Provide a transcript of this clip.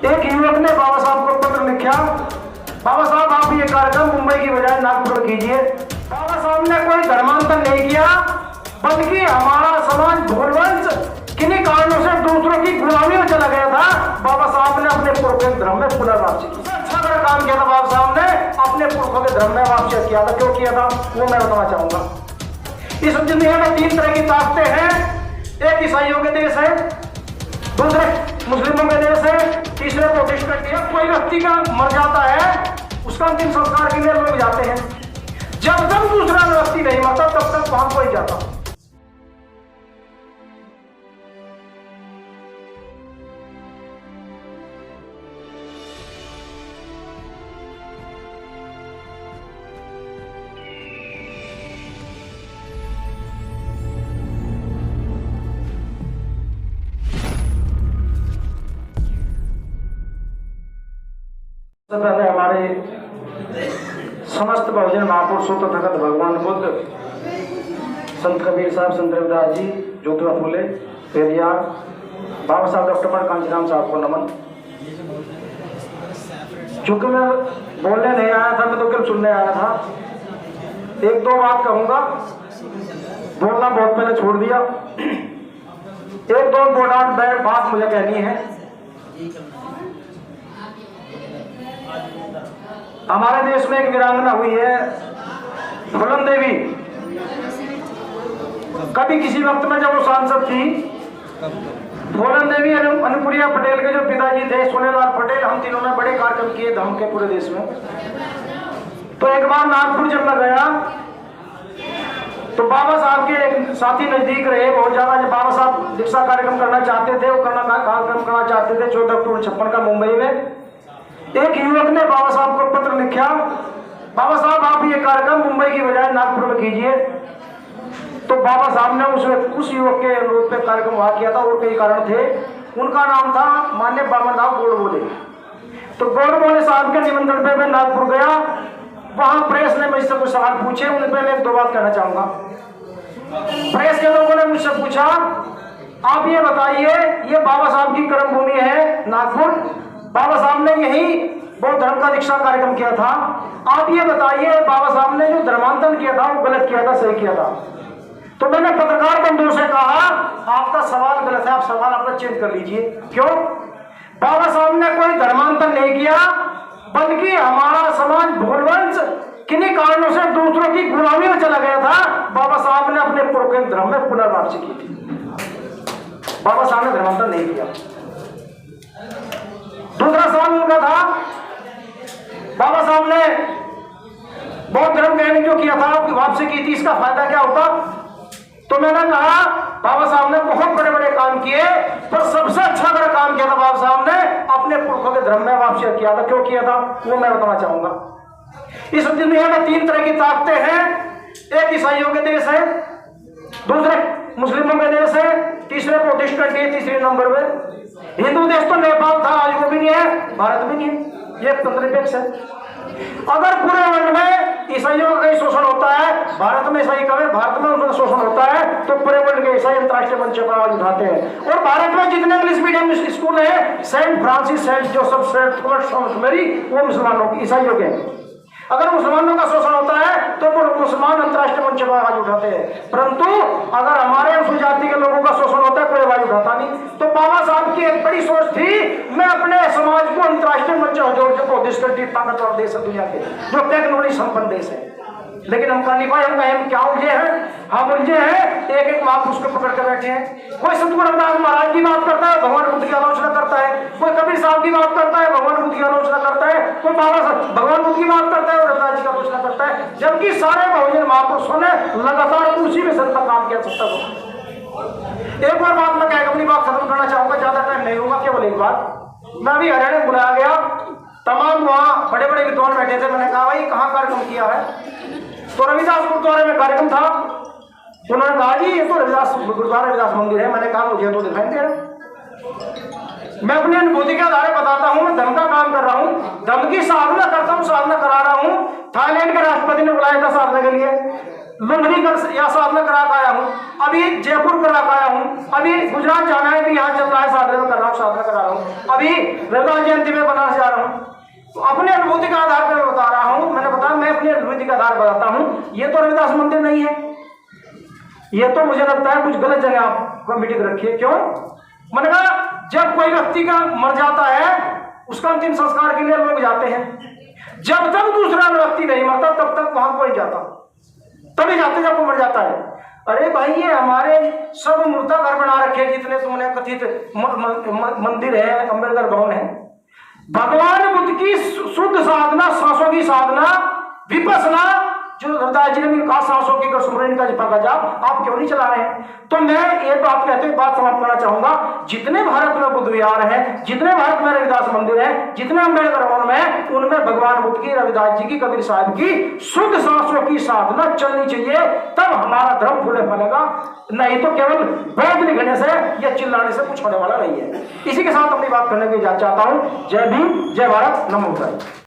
एक युवक ने बाबा साहब को पत्र लिखा, बाबा साहब आप ये कार्यक्रम मुंबई की बजाय नागपुर में कीजिए। बाबा साहब ने कोई धर्मांतर नहीं किया, बल्कि हमारा समाज भूलवंश किन्हीं कारणों से दूसरों की गुलामी में चला गया था। बाबा साहब ने अपने पुरखों के धर्म में पुनर्वापसी की। अच्छा बड़ा काम किया था बाबा साहब ने, अपने पुरखों के धर्म में वापसी किया था। क्यों किया था वो मैं बताना चाहूंगा। इस दुनिया में 3 तरह की ताकतें हैं। एक ईसाइयों के देश है, दूसरे मुस्लिमों के देश है, तीसरे प्रोटेस्टेंट के। कोई व्यक्ति का मर जाता है, उसका अंतिम संस्कार के लिए लोग जाते हैं। जब तक दूसरा व्यक्ति नहीं मरता तब तक वहां कोई जाता। सबसे पहले हमारे समस्त बहुजन महापुरुषों तथा भगवान बुद्ध, संत कबीर साहब, संत रविदास जी, ज्योतिबा फुले, पेरियार, बाबा साहब डॉक्टर कांचीराम साहब को नमन। चूंकि मैं बोलने नहीं आया था, मैं तो केवल सुनने आया था। 1-2 बात कहूंगा, बोलना बहुत पहले छोड़ दिया। 1-2 इम्पोर्टेंट बात मुझे कहनी है। हमारे देश में एक वीरांगना हुई है फूलन देवी। कभी किसी वक्त में जब वो सांसद थी, फूलन देवी अनुप्रिया पटेल के जो पिताजी थे सोनेलाल पटेल, हम तीनों ने बड़े कार्यक्रम किए धर्म के पूरे देश में। तो एक बार नागपुर जब मैं गया तो बाबा साहब के एक साथी नजदीक रहे बहुत ज्यादा। जब बाबा साहब दीक्षा कार्यक्रम करना चाहते थे, वो कार्यक्रम करना चाहते थे 14 अक्टूबर 56 का मुंबई में। एक युवक ने बाबा साहब को पत्र लिखा, बाबा साहब आप ये कार्यक्रम मुंबई की बजाय नागपुर में कीजिए। तो बाबा साहब ने उस युवक के अनुरोध पे कार्यक्रम वहां किया था। और कई कारण थे। उनका नाम था माननीय बामनराव गोडबोले। तो गोडबोले साहब के निमंत्रण पे मैं नागपुर गया। वहां प्रेस ने मुझसे कुछ सवाल पूछे, उन पर मैं 1-2 बात कहना चाहूंगा। प्रेस के लोगों ने मुझसे पूछा, आप ये बताइए, ये बाबा साहब की कर्म भूमि है नागपुर, बाबा साहब ने यही बौद्ध धर्म का दीक्षा कार्यक्रम किया था। आप ये बताइए, बाबा साहब ने जो धर्मांतरण किया था वो गलत किया था सही किया था? तो मैंने पत्रकार बंधुओं से कहा, आपका सवाल गलत है, आप सवाल अपना चेंज कर लीजिए। क्यों? बाबा साहब ने कोई धर्मांतरण नहीं किया, बल्कि हमारा समाज भूलवंश किन्हीं कारणों से दूसरों की गुलामी में चला गया था। बाबा साहब ने अपने पुरखों के धर्म में पुनर्वापसी की थी। बाबा साहब ने धर्मांतरण नहीं किया। दूसरा सवाल उनका था, बाबा साहब ने बौद्ध धर्म कहने जो किया था, वापसी की थी, इसका फायदा क्या होता? तो मैंने कहा, बाबा साहब ने बहुत बड़े बड़े काम किए, पर सबसे अच्छा बड़ा काम किया था बाबा साहब ने अपने पुरखों के धर्म में वापसी किया था। क्यों किया था वो मैं बताना चाहूंगा। इस दुनिया में 3 तरह की ताकतें हैं। एक ईसाइयों के देश है, दूसरे मुस्लिमों के देश है, तीसरे प्रोटेस्टेंट के। तीसरे नंबर पे हिंदू देश तो नेपाल था, आज वो भी नहीं है, भारत भी नहीं है। ये तंत्रनिरपेक्ष है। अगर पूरे वर्ल्ड में ईसाइयों का कहीं शोषण होता है, भारत में ईसाई कम है, भारत में उनका शोषण होता है, तो पूरे वर्ल्ड के ईसाई अंतर्राष्ट्रीय मंच पर आवाज उठाते हैं। और भारत में जितने इंग्लिश मीडियम स्कूल है, Saint Francis, Saint Joseph, Saint Thomas Mary, वो मुसलमानों की, ईसाइयों के। अगर मुसलमानों का शोषण होता है तो वो मुसलमान अंतर्राष्ट्रीय मंच पर आवाज उठाते हैं। परंतु अगर हमारे अनुसूचित जाति के लोगों का शोषण होता है, कोई आवाज उठाता नहीं। तो बाबा साहब की एक बड़ी सोच थी, मैं अपने समाज को अंतर्राष्ट्रीय मंच पर जोड़ के देश के ताकतवर देश है दुनिया के, जो टेक्नोलॉजी संपन्न देश है। लेकिन हम कहा नहीं पाए, हम क्या उलझे हैं? हम उलझे हैं, एक महापुरुष को पकड़ कर बैठे हैं। कोई सतगुरु रविदास महाराज की बात करता है, भगवान बुद्ध की आलोचना करता है। कोई कबीर साहब की बात करता है, भगवान बुद्ध की आलोचना करता है। कोई बाबा साहब भगवान बुद्ध की बात करता है और रविदास जी की आलोचना करता है। जबकि सारे बहुजन महापुरुषों ने लगातार उसी में सत्ता काम किया। एक और बात मैं कह अपनी बात खत्म करना चाहूंगा, ज्यादा टाइम नहीं होगा, केवल एक बात। मैं अभी हरियाणा बुलाया गया, तमाम वहां बड़े बड़े विद्वान बैठे थे। मैंने कहा, भाई कहाँ कार्यक्रम किया है? तो रविदास गुरुद्वारे में कार्यक्रम था। उन्होंने कहा, जी ये तो रविदास गुरुद्वारा रविदास मंदिर है। मैंने कहा, मुझे तो दिखाई दे रहा। मैं अपनी अनुभूति के आधार बताता हूँ। मैं धर्म का काम कर रहा हूँ, धर्म की साधना करता हूँ, साधना करा रहा हूँ। थाईलैंड के राष्ट्रपति ने बुलाया था साधना के लिए, लुम्बिनी कर या साधना करा के आया हूँ, अभी जयपुर करा के आया हूँ, अभी गुजरात जाना है, भी यहाँ चल रहा है, साधना कर रहा हूँ, साधना करा रहा हूँ, अभी रविदास जयंती में बनारस जा रहा हूँ। तो अपने अनुभूति का आधार पर मैं बता रहा हूँ, मैंने बताया मैं अपनी अनुभूति का आधार बताता हूँ। ये तो रविदास मंदिर नहीं है, ये तो मुझे लगता है कुछ गलत जगह आप कमेटी रखी है। क्यों? मैंने कहा जब कोई व्यक्ति का मर जाता है उसका अंतिम संस्कार के लिए लोग जाते हैं, जब तक दूसरा व्यक्ति नहीं मरता तब तक वहां कोई जाता, तभी जाते जब वो मर जाता है। अरे भाई ये हमारे सब मूर्ता घर बना रखे जितने तुमने कथित मंदिर है, अम्बेडकर भवन है। भगवान बुद्ध की शुद्ध साधना, सांसों की साधना, विपसना, जो रविदास जी ने भी कहा सांसों की कर सुमरन का जपा का जाप, आप क्यों नहीं चला रहे हैं? तो मैं ये बात कहते हुए बात समाप्त करना चाहूंगा, जितने भारत में बुद्ध विहार है, जितने भारत में रविदास मंदिर है, जितने अम्बेडकर भवन में, उनमें भगवान बुद्ध की, रविदास जी की, कबीर साहब की शुद्ध सांसों की साधना चलनी चाहिए, तब हमारा धर्म फूले फलेगा। नहीं तो केवल बैठ लिखने से या चिल्लाने से कुछ होने वाला नहीं है। इसी के साथ अपनी बात करने की इजाजत चाहता हूँ। जय भीम, जय भारत, नमो बुद्धाय।